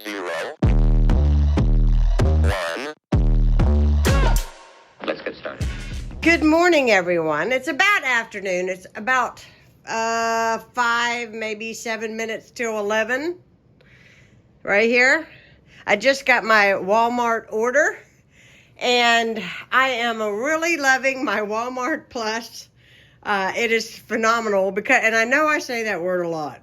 0, 1. Let's get started. Good morning, everyone. It's about afternoon. It's about 5, maybe 7 minutes till 11. Right here. I just got my Walmart order, and I am really loving my Walmart Plus. It is phenomenal and I know I say that word a lot,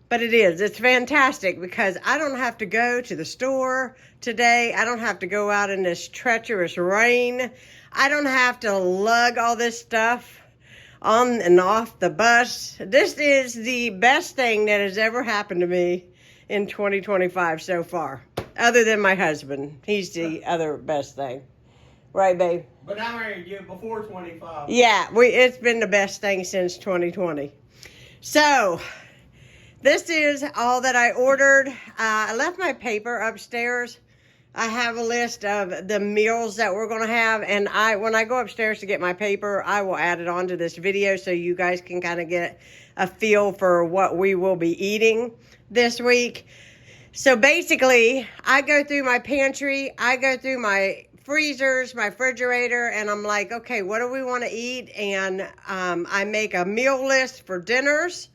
but it is. It's fantastic because I don't have to go to the store today. I don't have to go out in this treacherous rain. I don't have to lug all this stuff on and off the bus. This is the best thing that has ever happened to me in 2025 so far, other than my husband. He's the other best thing. Right, babe? But I married you before 25. Yeah, it's been the best thing since 2020. So, this is all that I ordered. I left my paper upstairs. I have a list of the meals that we're going to have, and when I go upstairs to get my paper, I will add it onto this video so you guys can kind of get a feel for what we will be eating this week. So basically, I go through my pantry, I go through my freezers, my refrigerator, and I'm like, okay, what do we want to eat? And I make a meal list for dinners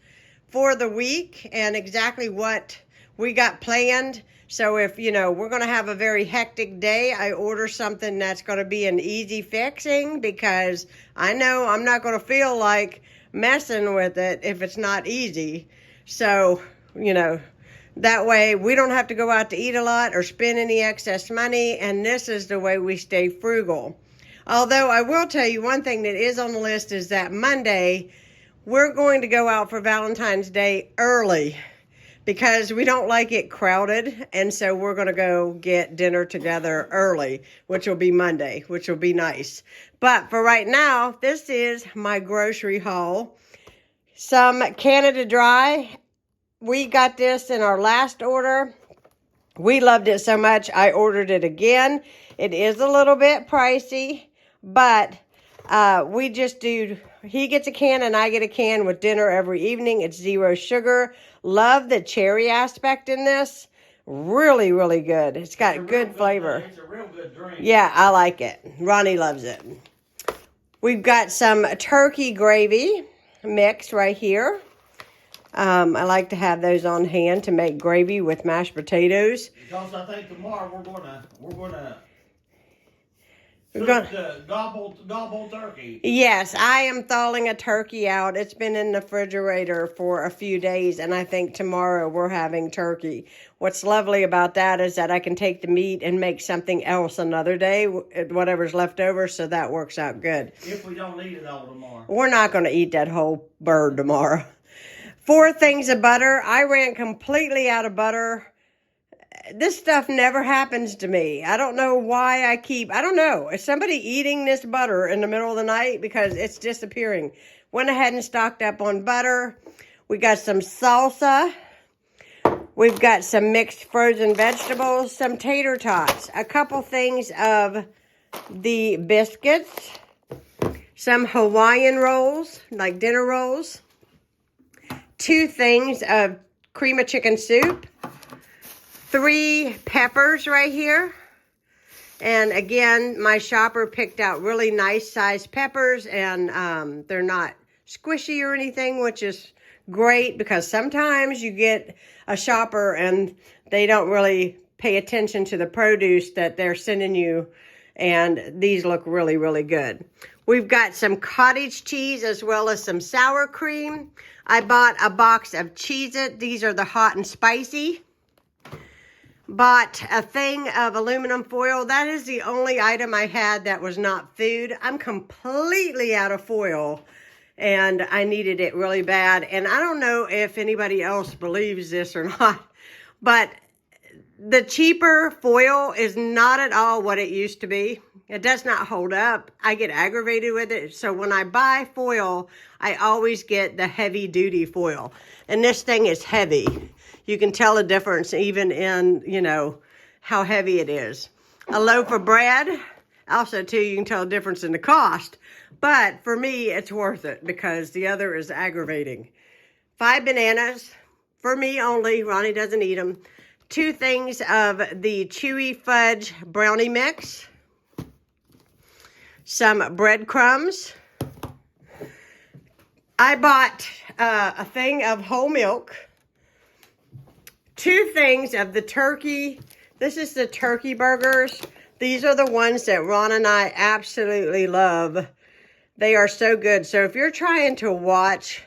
for the week and exactly what we got planned. So if, we're going to have a very hectic day, I order something that's going to be an easy fixing because I know I'm not going to feel like messing with it if it's not easy. So, that way we don't have to go out to eat a lot or spend any excess money, and this is the way we stay frugal. Although I will tell you one thing that is on the list is that Monday we're going to go out for Valentine's Day early because we don't like it crowded, and so we're going to go get dinner together early, which will be Monday, which will be nice. But for right now, this is my grocery haul. Some Canada Dry. We got this in our last order. We loved it so much, I ordered it again. It is a little bit pricey, but we just do, he gets a can and I get a can with dinner every evening. It's 0 sugar. Love the cherry aspect in this. Really, really good. It's got good flavor. It's a real good drink. Yeah, I like it. Ronnie loves it. We've got some turkey gravy mix right here. I like to have those on hand to make gravy with mashed potatoes. Because I think tomorrow we're gonna gobble turkey. Yes, I am thawing a turkey out. It's been in the refrigerator for a few days, and I think tomorrow we're having turkey. What's lovely about that is that I can take the meat and make something else another day, whatever's left over, so that works out good. If we don't eat it all tomorrow. We're not going to eat that whole bird tomorrow. 4 things of butter. I ran completely out of butter. This stuff never happens to me. I don't know why I don't know. Is somebody eating this butter in the middle of the night? Because it's disappearing. Went ahead and stocked up on butter. We got some salsa. We've got some mixed frozen vegetables, some tater tots, a couple things of the biscuits, some Hawaiian rolls, like dinner rolls, 2 things of cream of chicken soup, 3 peppers right here. And again, my shopper picked out really nice sized peppers, and they're not squishy or anything, which is great because sometimes you get a shopper and they don't really pay attention to the produce that they're sending you, and these look really, really good. We've got some cottage cheese as well as some sour cream. I bought a box of Cheez-It. These are the hot and spicy. Bought a thing of aluminum foil. That is the only item I had that was not food. I'm completely out of foil, and I needed it really bad. And I don't know if anybody else believes this or not, but the cheaper foil is not at all what it used to be. It does not hold up. I get aggravated with it. So when I buy foil, I always get the heavy duty foil. And this thing is heavy. You can tell the difference even in, how heavy it is. A loaf of bread. Also, too, you can tell the difference in the cost. But for me, it's worth it because the other is aggravating. 5 bananas. For me only. Ronnie doesn't eat them. 2 things of the chewy fudge brownie mix, some breadcrumbs. I bought a thing of whole milk, 2 things of the turkey. This is the turkey burgers. These are the ones that Ron and I absolutely love. They are so good. So if you're trying to watch,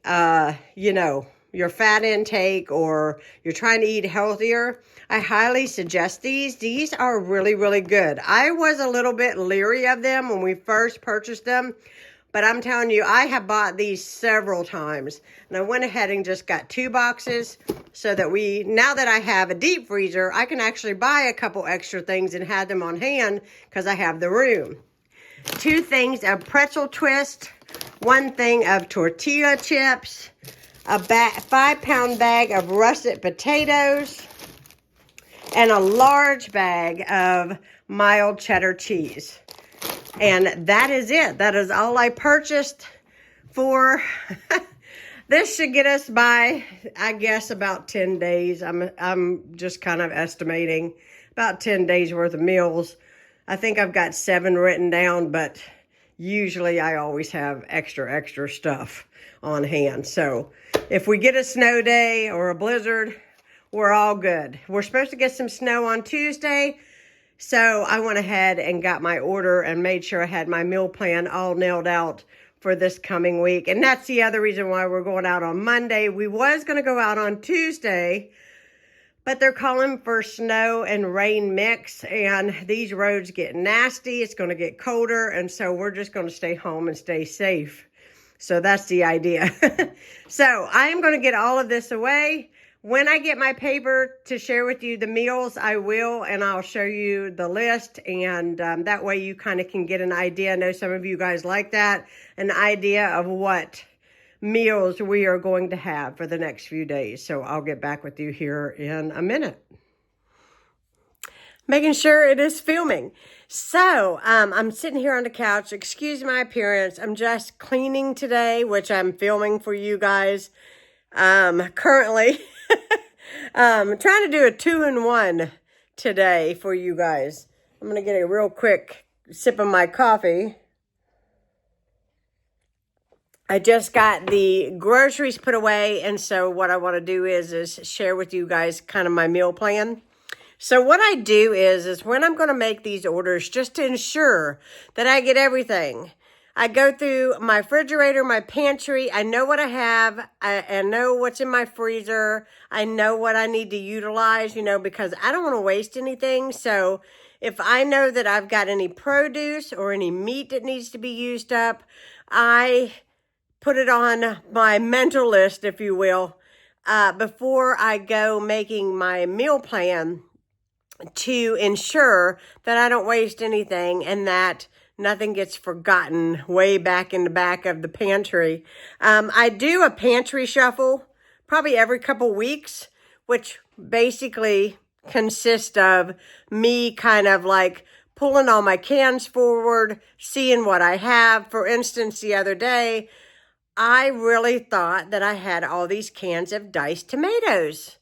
you know, your fat intake, or you're trying to eat healthier, I highly suggest these. These are really, really good. I was a little bit leery of them when we first purchased them, but I'm telling you, I have bought these several times, and I went ahead and just got 2 boxes so that now that I have a deep freezer, I can actually buy a couple extra things and have them on hand because I have the room. 2 things of pretzel twist, 1 thing of tortilla chips, a 5-pound bag of russet potatoes, and a large bag of mild cheddar cheese. And that is it. That is all I purchased for. This should get us by, I guess, about 10 days. I'm just kind of estimating about 10 days worth of meals. I think I've got 7 written down, but usually I always have extra stuff on hand. So if we get a snow day or a blizzard, we're all good. We're supposed to get some snow on Tuesday. So I went ahead and got my order and made sure I had my meal plan all nailed out for this coming week. And that's the other reason why we're going out on Monday. We was going to go out on Tuesday, but they're calling for snow and rain mix, and these roads get nasty. It's going to get colder, and so we're just going to stay home and stay safe. So that's the idea. So I am going to get all of this away. When I get my paper to share with you the meals, I will, and I'll show you the list, and that way you kind of can get an idea. I know some of you guys like that, an idea of what meals we are going to have for the next few days. So I'll get back with you here in a minute. Making sure it is filming. So I'm sitting here on the couch. Excuse my appearance. I'm just cleaning today, which I'm filming for you guys currently. I'm trying to do a 2-in-1 today for you guys. I'm going to get a real quick sip of my coffee. I just got the groceries put away, and so what I want to do is share with you guys kind of my meal plan. So what I do is when I'm going to make these orders, just to ensure that I get everything, I go through my refrigerator, my pantry. I know what I have. I know what's in my freezer. I know what I need to utilize, you know, because I don't want to waste anything. So if I know that I've got any produce or any meat that needs to be used up, I put it on my mental list, if you will, before I go making my meal plan, to ensure that I don't waste anything and that nothing gets forgotten way back in the back of the pantry. I do a pantry shuffle probably every couple weeks, which basically consists of me kind of like pulling all my cans forward, seeing what I have. For instance, the other day, I really thought that I had all these cans of diced tomatoes.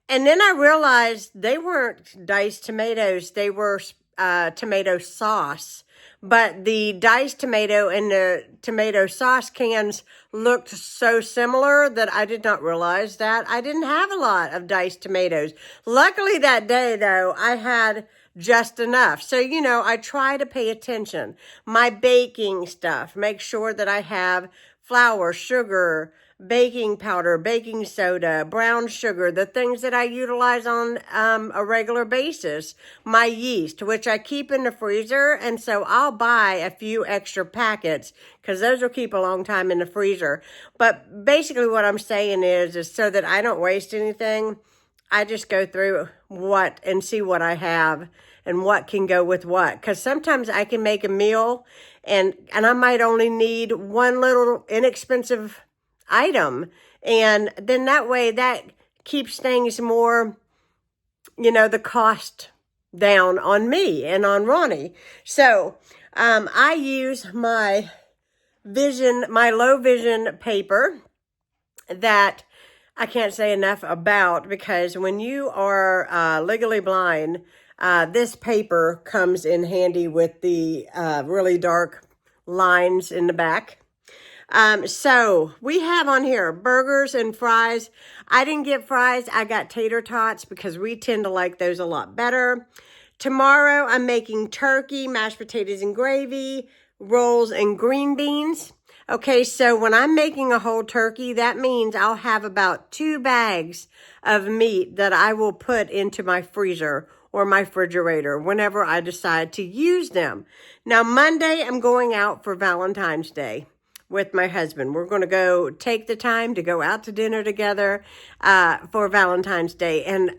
And then I realized they weren't diced tomatoes. They were tomato sauce. But the diced tomato and the tomato sauce cans looked so similar that I did not realize that I didn't have a lot of diced tomatoes. Luckily that day, though, I had just enough. So, you know, I try to pay attention. My baking stuff, make sure that I have flour, sugar, baking powder, baking soda, brown sugar, the things that I utilize on a regular basis. My yeast, which I keep in the freezer, and so I'll buy a few extra packets because those will keep a long time in the freezer. But basically what I'm saying is so that I don't waste anything, I just go through and see what I have and what can go with what. Because sometimes I can make a meal and I might only need one little inexpensive item, and then that way that keeps things more, you know, the cost down on me and on Ronnie. So I use my low vision paper that I can't say enough about, because when you are legally blind, this paper comes in handy with the really dark lines in the back. So we have on here burgers and fries. I didn't get fries. I got tater tots because we tend to like those a lot better. Tomorrow I'm making turkey, mashed potatoes and gravy, rolls and green beans. Okay, so when I'm making a whole turkey, that means I'll have about 2 bags of meat that I will put into my freezer or my refrigerator whenever I decide to use them. Now, Monday, I'm going out for Valentine's Day with my husband. We're going to go take the time to go out to dinner together for Valentine's Day. And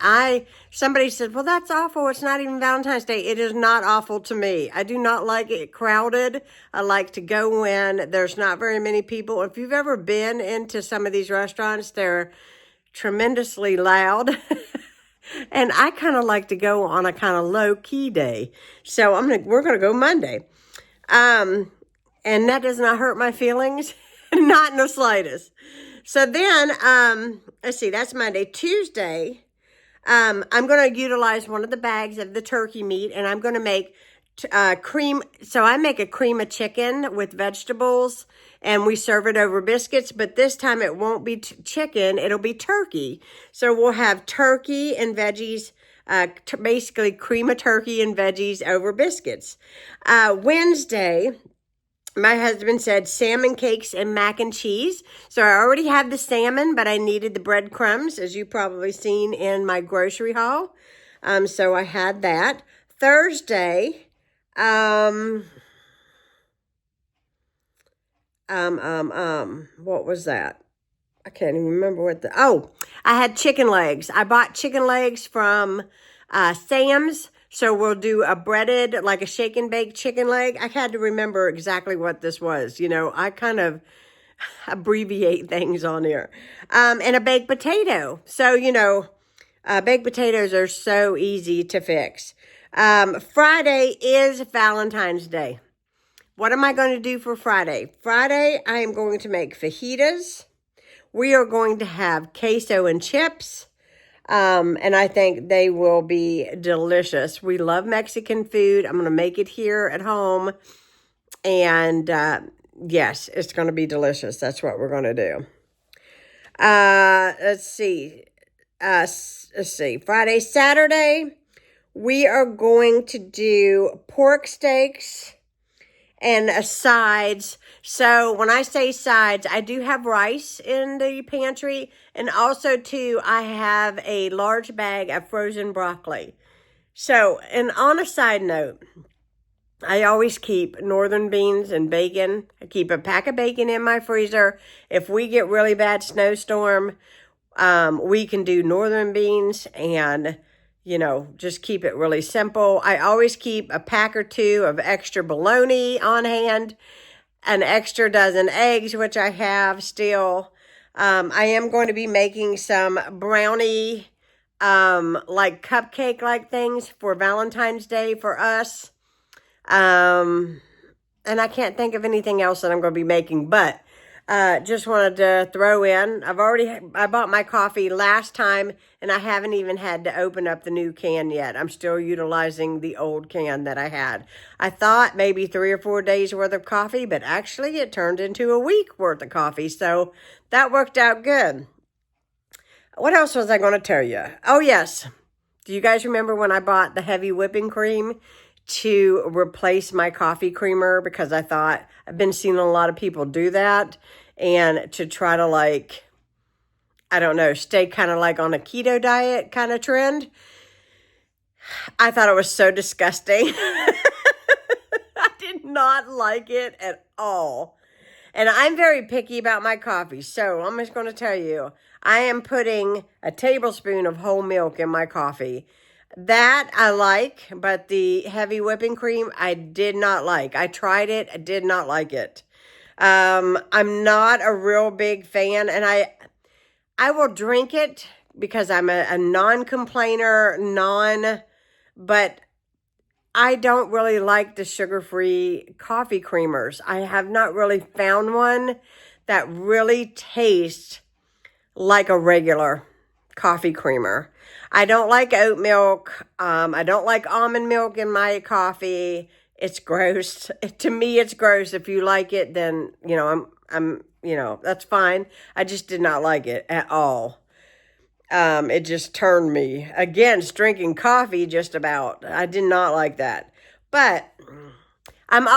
somebody said, well, that's awful. It's not even Valentine's Day. It is not awful to me. I do not like it crowded. I like to go when there's not very many people. If you've ever been into some of these restaurants, they're tremendously loud. And I kind of like to go on a kind of low-key day. So we're going to go Monday. And that does not hurt my feelings, not in the slightest. So then, let's see, that's Monday. Tuesday, I'm going to utilize one of the bags of the turkey meat, and I'm going to make cream. So I make a cream of chicken with vegetables, and we serve it over biscuits. But this time it won't be chicken, it'll be turkey. So we'll have turkey and veggies, basically cream of turkey and veggies over biscuits. Wednesday, my husband said salmon cakes and mac and cheese. So I already have the salmon, but I needed the breadcrumbs, as you've probably seen in my grocery haul. So I had that. Thursday, what was that? I can't even remember I had chicken legs. I bought chicken legs from Sam's. So we'll do a breaded, like a shake and bake chicken leg. I had to remember exactly what this was. You know, I kind of abbreviate things on here. And a baked potato. So, you know, baked potatoes are so easy to fix. Friday is Valentine's Day. What am I going to do for Friday? Friday, I am going to make fajitas. We are going to have queso and chips. And I think they will be delicious. We love Mexican food. I'm going to make it here at home. And yes, it's going to be delicious. That's what we're going to do. Let's see. Friday, Saturday, we are going to do pork steaks and sides. So when I say sides, I do have rice in the pantry. And also, too, I have a large bag of frozen broccoli. So, and on a side note, I always keep northern beans and bacon. I keep a pack of bacon in my freezer. If we get really bad snowstorm, we can do northern beans and, you know, just keep it really simple. I always keep a pack or 2 of extra bologna on hand, an extra dozen eggs, which I have still. I am going to be making some brownie, like cupcake-like things for Valentine's Day for us. And I can't think of anything else that I'm going to be making, but just wanted to throw in. I bought my coffee last time, and I haven't even had to open up the new can yet. I'm still utilizing the old can that I had. I thought maybe 3 or 4 days worth of coffee, but actually it turned into a week worth of coffee. So that worked out good. What else was I going to tell you? Oh, yes. Do you guys remember when I bought the heavy whipping cream to replace my coffee creamer? Because I thought, I've been seeing a lot of people do that, and to try to, like, I don't know, stay kind of like on a keto diet kind of trend. I thought it was so disgusting. I did not like it at all. And I'm very picky about my coffee. So I'm just going to tell you, I am putting a tablespoon of whole milk in my coffee. That I like, but the heavy whipping cream, I did not like. I tried it. I did not like it. I'm not a real big fan, and I will drink it because I'm a non-complainer, but I don't really like the sugar-free coffee creamers. I have not really found one that really tastes like a regular coffee creamer. I don't like oat milk. I don't like almond milk in my coffee. It's gross. To me, it's gross. If you like it, then, you know, that's fine. I just did not like it at all. It just turned me against drinking coffee just about. I did not like that. But I am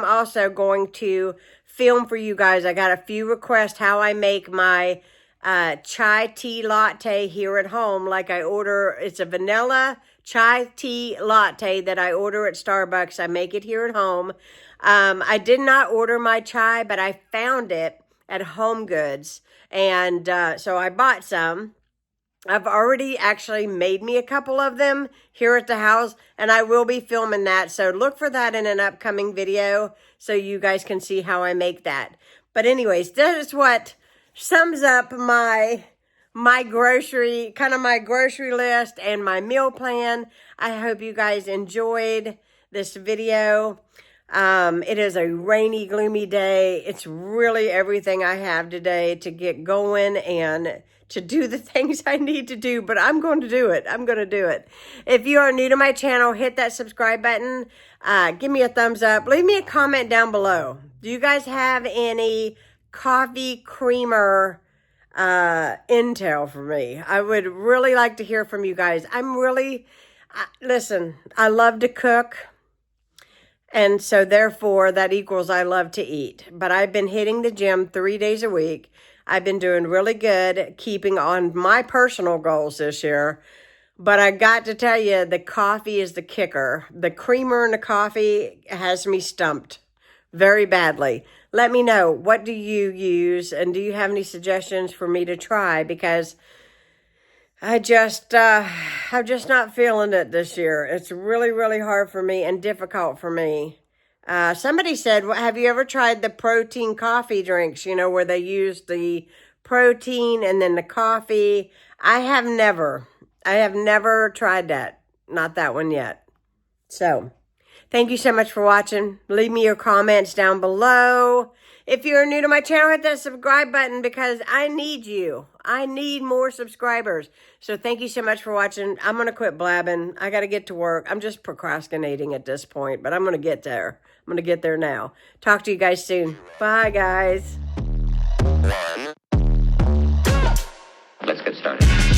also going to film for you guys. I got a few requests how I make my chai tea latte here at home. Like I order, it's a vanilla chai tea latte that I order at Starbucks. I make it here at home. I did not order my chai, but I found it at Home Goods. And so I bought some. I've already actually made me a couple of them here at the house, and I will be filming that. So look for that in an upcoming video so you guys can see how I make that. But anyways, that is what sums up my grocery list and my meal plan. I hope you guys enjoyed this video. It is a rainy, gloomy day. It's really everything I have today to get going and to do the things I need to do, but I'm going to do it. I'm going to do it. If you are new to my channel, hit that subscribe button. Give me a thumbs up. Leave me a comment down below. Do you guys have any coffee creamer intel for me? I would really like to hear from you guys. Listen, I love to cook. And so therefore that equals I love to eat. But I've been hitting the gym 3 days a week. I've been doing really good keeping on my personal goals this year. But I got to tell you, the coffee is the kicker. The creamer in the coffee has me stumped very badly. Let me know, what do you use? And do you have any suggestions for me to try? Because I'm just not feeling it this year. It's really, really hard for me and difficult for me. Somebody said, have you ever tried the protein coffee drinks, you know, where they use the protein and then the coffee? I have never tried that. Not that one yet. So, thank you so much for watching. Leave me your comments down below. If you're new to my channel, hit that subscribe button because I need you. I need more subscribers. So thank you so much for watching. I'm going to quit blabbing. I got to get to work. I'm just procrastinating at this point, but I'm going to get there. I'm going to get there now. Talk to you guys soon. Bye, guys. Let's get started.